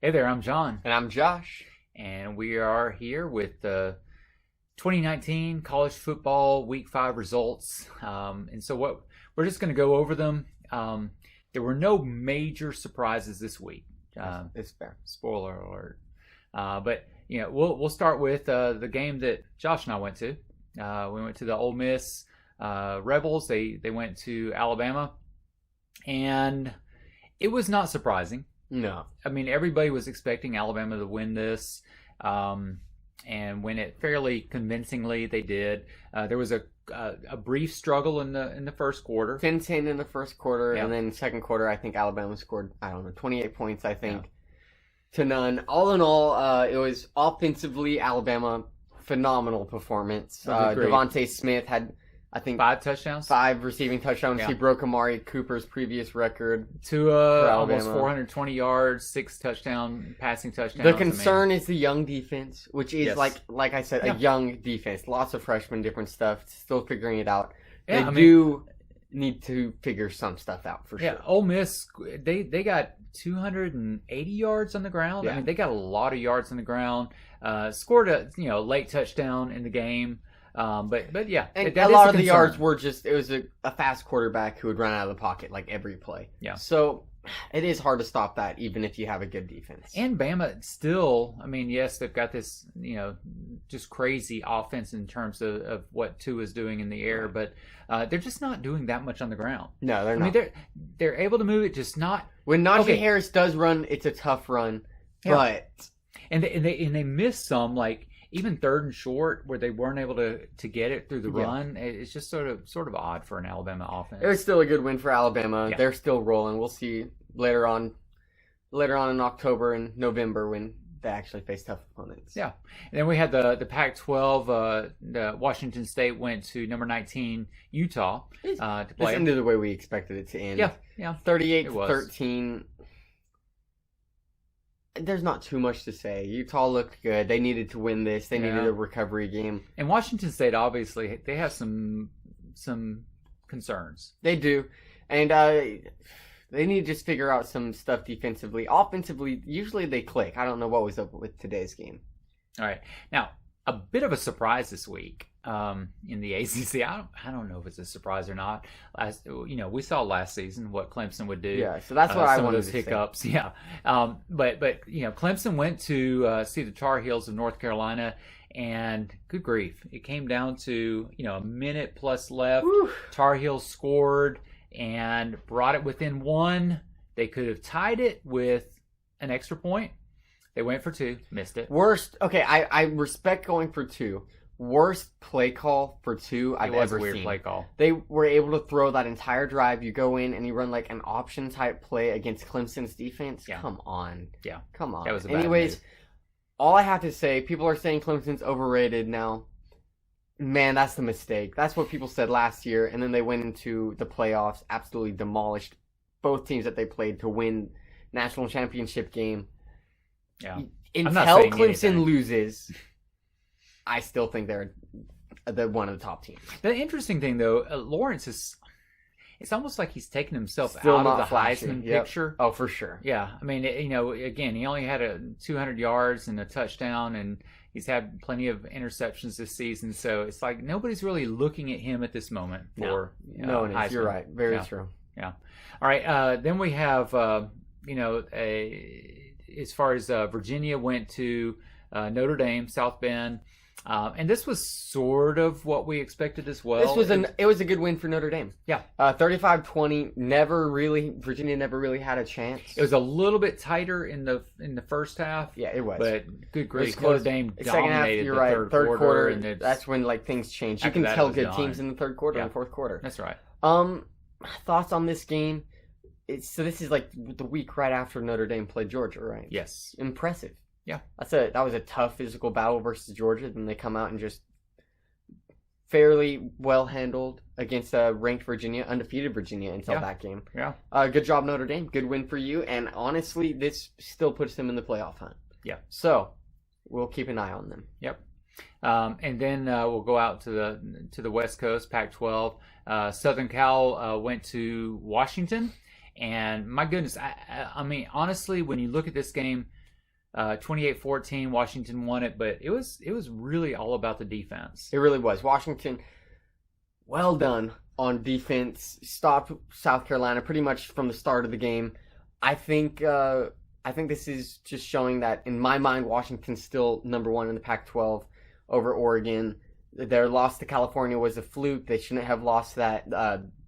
Hey there, I'm John. And I'm Josh. And we are here with the 2019 college football week 5 results. And so we're just going to go over them. There were no major surprises this week. It's fair. Spoiler alert. But we'll start with the game that Josh and I went to. We went to the Ole Miss Rebels. They went to Alabama, and it was not surprising. No. I mean, everybody was expecting Alabama to win this, and win it fairly convincingly. They did. There was a brief struggle in the first quarter. 10-10 in the first quarter, Yep. and then second quarter, I think Alabama scored, 28 points, I think, to none. All in all, it was offensively, Alabama, phenomenal performance. Agreed. Devontae Smith had, I think, 5 touchdowns. 5 receiving touchdowns. Yeah. He broke Amari Cooper's previous record. Tua, almost Alabama. 420 yards, 6 passing touchdowns. The concern is the young defense, which is, Yes. like I said, Yeah. a young defense. Lots of freshmen, different stuff, still figuring it out. Yeah, They do need to figure some stuff out for Yeah, sure. Ole Miss, they got 280 yards on the ground. I Yeah. mean, they got a lot of yards on the ground. Scored a late touchdown in the game. But yeah, And that a is lot of the concern. yards were just, it was a fast quarterback who would run out of the pocket like every play. Yeah. So it is hard to stop that even if you have a good defense. And Bama still, I mean, yes, they've got this, just crazy offense in terms of what Tua is doing in the air, but they're just not doing that much on the ground. No, they're I not. mean, they're able to move it, just not. When Najee Okay. Harris does run, it's a tough run. Yeah. But And they missed some, like even third and short where they weren't able to get it through the Yeah. run. It's just sort of odd for an Alabama offense. it was still a good win for Alabama. Yeah. They're still rolling. We'll see later on in October and November when they actually face tough opponents. Yeah. And then we had the Pac-12. The Washington State went to number 19 Utah to This play. ended the way we expected it to end. Yeah. 38-13. There's not too much to say. Utah looked good. They needed to win this. They needed a recovery game. And Washington State, obviously, they have some concerns. They do. And they need to just figure out some stuff defensively. Offensively, usually they click. I don't know what was up with today's game. All right. Now, a bit of a surprise this week in the ACC. I don't know if it's a surprise or not. We saw last season what Clemson would do. Yeah, so that's what I some of wanted those to hiccups. Say. Yeah. But Clemson went to see the Tar Heels of North Carolina, and good grief, it came down to a minute plus left. Whew. Tar Heels scored and brought it within 1. They could have tied it with an extra point. They went for 2, missed it. Worst. Okay, I respect going for 2. Worst play call for 2 I've It was ever a weird seen. play call. They were able to throw that entire drive. You go in and you run like an option type play against Clemson's defense. Yeah. Come on. Yeah. Come on. That was a bad Anyways, move. all I have to say, people are saying Clemson's overrated now. Man, that's the mistake. That's what people said last year, and then they went into the playoffs, absolutely demolished both teams that they played to win national championship game. Yeah. Until saying Clemson anything. loses, I still think they're one of the top teams. The interesting thing, though, Lawrence is. It's almost like he's taken himself Still out of not the flashy. Heisman Yep. picture. Oh, for sure. Yeah, I mean, again, he only had 200 yards and a touchdown, and he's had plenty of interceptions this season. So it's like nobody's really looking at him at this moment for No one is. Heisman. You're right. Very Yeah. true. Yeah. All right. Then we have, as far as Virginia went to Notre Dame, South Bend. And this was sort of what we expected as well. It was a good win for Notre Dame. Yeah. 35-20. Virginia never really had a chance. It was a little bit tighter in the first half. Yeah, it was. But good grief, close. Notre Dame The second half, dominated you're the right. third quarter, quarter. And that's when things change. You after can that, it tell was good done. teams in the third quarter Yeah. and fourth quarter. That's right. Thoughts on this game? So this is like the week right after Notre Dame played Georgia, right? Yes. Impressive. Yeah. That was a tough physical battle versus Georgia. Then they come out and just fairly well handled against ranked Virginia, undefeated Virginia until Yeah. that game. Yeah. Good job, Notre Dame. Good win for you. And honestly, this still puts them in the playoff hunt. Yeah. So we'll keep an eye on them. Yep. And then we'll go out to the West Coast, Pac-12. Southern Cal went to Washington, and my goodness, I mean, honestly, when you look at this game, 28-14, Washington won it, but it was really all about the defense. It really was. Washington, well done on defense. Stopped South Carolina pretty much from the start of the game. I think this is just showing that, in my mind, Washington's still number one in the Pac-12 over Oregon. Their loss to California was a fluke. They shouldn't have lost that.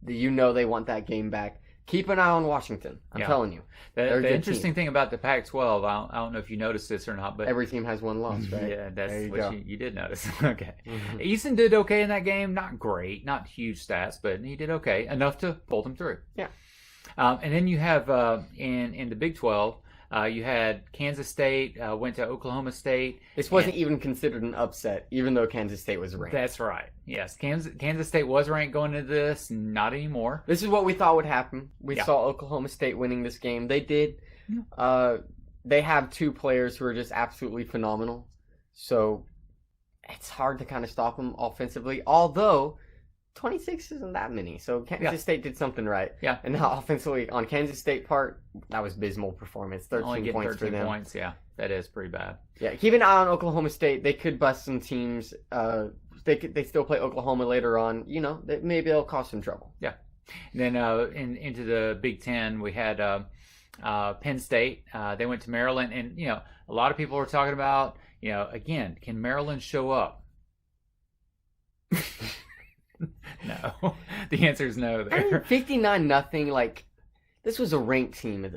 They want that game back. Keep an eye on Washington. I'm telling you. The interesting thing about the Pac-12, I don't know if you noticed this or not, but every team has one loss, right? Yeah, that's what you did notice. Okay. Mm-hmm. Eason did okay in that game. Not great, not huge stats, but he did okay, enough to pull them through. Yeah. And then you have in the Big 12, you had Kansas State went to Oklahoma State. This wasn't even considered an upset, even though Kansas State was ranked. That's right. Yes, Kansas State was ranked going into this. Not anymore. This is what we thought would happen. We saw Oklahoma State winning this game. They did. They have two players who are just absolutely phenomenal. So it's hard to kind of stop them offensively. Although 26 isn't that many, so Kansas State did something right. Yeah. And now offensively, on Kansas State part, that was abysmal performance. 13 points for them. Points, yeah. That is pretty bad. Yeah, keep an eye on Oklahoma State. They could bust some teams. They still play Oklahoma later on. Maybe they'll cause some trouble. Yeah. And then into the Big Ten, we had Penn State. They went to Maryland, and a lot of people were talking about, again, can Maryland show up? No, the answer is no. There, 59-0. Like, this was a ranked team.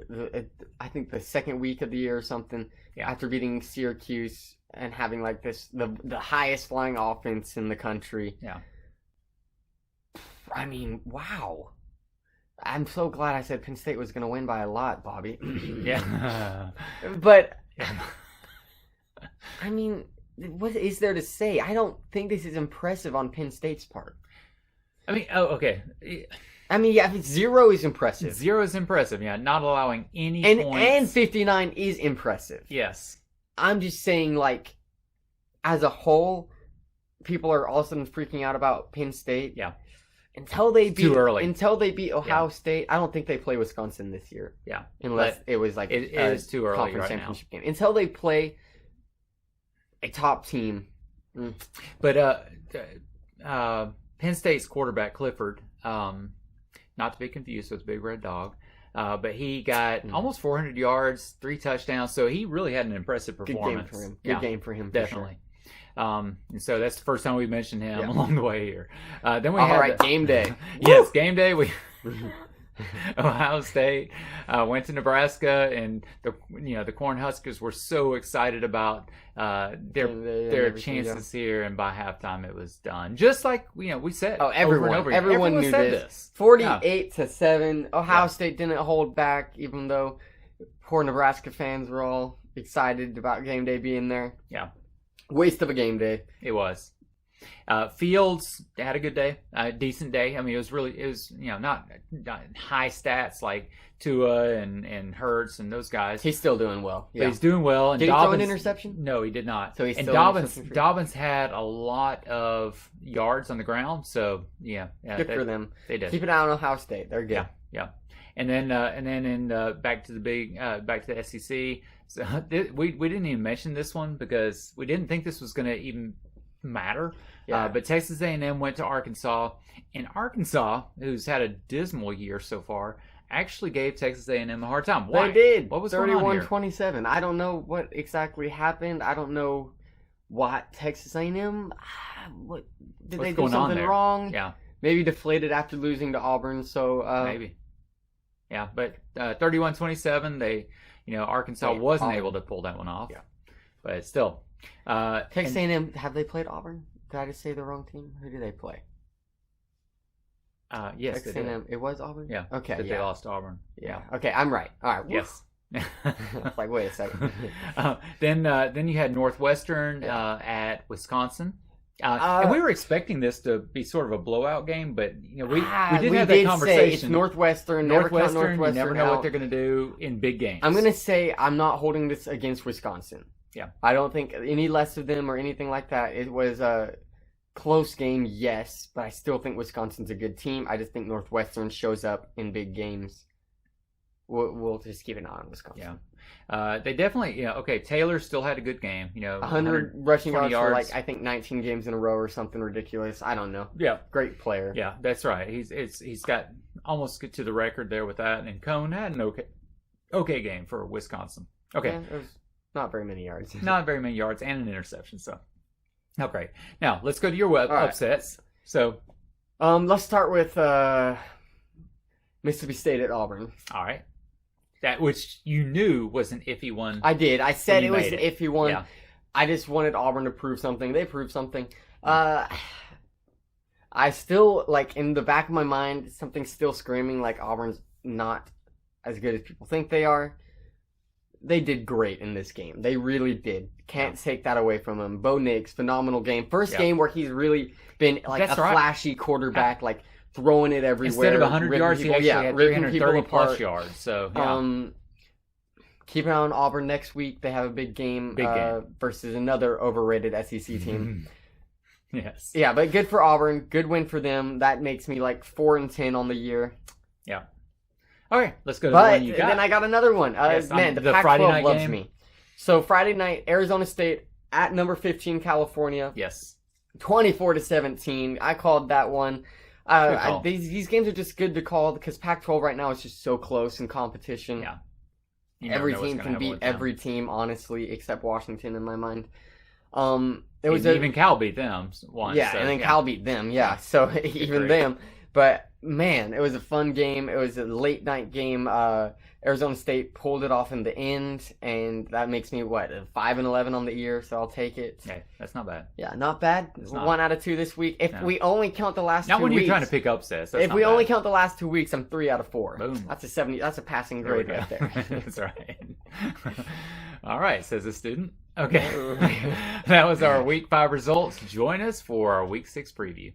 I think the second week of the year or something. Yeah. After beating Syracuse and having like the highest flying offense in the country. Yeah. I mean, wow. I'm so glad I said Penn State was going to win by a lot, Bobby. Yeah. But I mean, what is there to say? I don't think this is impressive on Penn State's part. I mean, okay. I mean, yeah, 0 is impressive. 0 is impressive, yeah. Not allowing any points. And 59 is impressive. Yes. I'm just saying, like, as a whole, people are all of a sudden freaking out about Penn State. Yeah. Until they beat Ohio Yeah. State, I don't think they play Wisconsin this year. Yeah. Unless it was like it is too early conference right championship game. Until they play a top team. But Penn State's quarterback, Clifford, not to be confused with Big Red Dog, but he got almost 400 yards, 3 touchdowns, so he really had an impressive performance. Good game for him. Good game for him, definitely. Sure. And so that's the first time we mentioned him along the way here. Then we had game day. Yes, game day. We Ohio State went to Nebraska, and the Cornhuskers were so excited about their chances here, and by halftime it was done. Just like we said. Oh, everyone knew this. 48-7. Ohio State didn't hold back, even though poor Nebraska fans were all excited about game day being there. Yeah. Waste of a game day. It was. Fields had a good day, decent day. I mean, it was not high stats like Tua and Hurts and those guys. He's still doing well. Yeah. But he's doing well. And did he throw an interception? No, he did not. So Dobbins had a lot of yards on the ground. So yeah, good for them. They did. Keep an eye on Ohio State. They're good. Yeah. And then back to the SEC. So we didn't even mention this one because we didn't think this was going to even matter. Yeah. But Texas A&M went to Arkansas, and Arkansas, who's had a dismal year so far, actually gave Texas A&M a hard time. Why? They did. What was 31-27. I don't know what exactly happened. I don't know what Texas A&M. Did they do something wrong? Yeah. Maybe deflated after losing to Auburn. So maybe. Yeah, but 31-27, they, Arkansas wasn't able to pull that one off. Yeah. But still. Texas A&M, have they played Auburn? Did I just say the wrong team? Who did they play? Yes, Texas A&M. It was Auburn? Yeah. Okay. They lost to Auburn. Yeah. Okay, I'm right. All right. Yes. I was like, wait a second. Then you had Northwestern at Wisconsin. And we were expecting this to be sort of a blowout game, but we did have that conversation. Say it's Northwestern. Northwestern, you never know what they're going to do in big games. I'm going to say I'm not holding this against Wisconsin. Yeah. I don't think any less of them or anything like that. It was a close game, yes, but I still think Wisconsin's a good team. I just think Northwestern shows up in big games we'll just keep an eye on Wisconsin. Yeah. They definitely, okay, Taylor still had a good game. 100 rushing yards yards. for like, I think 19 games in a row or something ridiculous. I don't know. Yeah. Great player. Yeah, that's right. He's got almost to the record there with that. And Cone had an okay game for Wisconsin. Okay. Yeah, it was not very many yards. Not very many yards and an interception. So, okay. Now, let's go to your upsets. So, let's start with Mississippi State at Auburn. All right. That which you knew was an iffy one. I did. I said it was an iffy one. Yeah. I just wanted Auburn to prove something. They proved something. I still, like, in the back of my mind, something's still screaming like Auburn's not as good as people think they are. They did great in this game. They really did. Can't take that away from them. Bo Nix, phenomenal game. First game where he's really been like flashy quarterback, like throwing it everywhere. Instead of 100 yards, he actually had 330 plus yards. So, keep an eye on Auburn next week. They have a big game, versus another overrated SEC team. Yes. Yeah, but good for Auburn. Good win for them. That makes me like 4-10 on the year. Yeah. All right, let's go to the one you got. Then I got another one. Man, the Pac-12 loves me. So Friday night, Arizona State at number 15, California. Yes. 24-17. I called that one. These games are just good to call because Pac-12 right now is just so close in competition. Yeah. Every team can beat every team, honestly, except Washington in my mind. Even Cal beat them once. Yeah, and then Cal beat them. Yeah, so even them. But man, it was a fun game. It was a late night game. Arizona State pulled it off in the end, and that makes me 5-11 on the year. So I'll take it. Okay, that's not bad. Yeah, not bad. 1 out of 2 this week. If we only count the last 2 weeks, not when you're trying to pick upsets. If we only count the last 2 weeks, I'm 3 out of 4. Boom. That's a 70. That's a passing grade right there. That's right. All right, says the student. Okay, that was our Week 5 results. Join us for our Week 6 preview.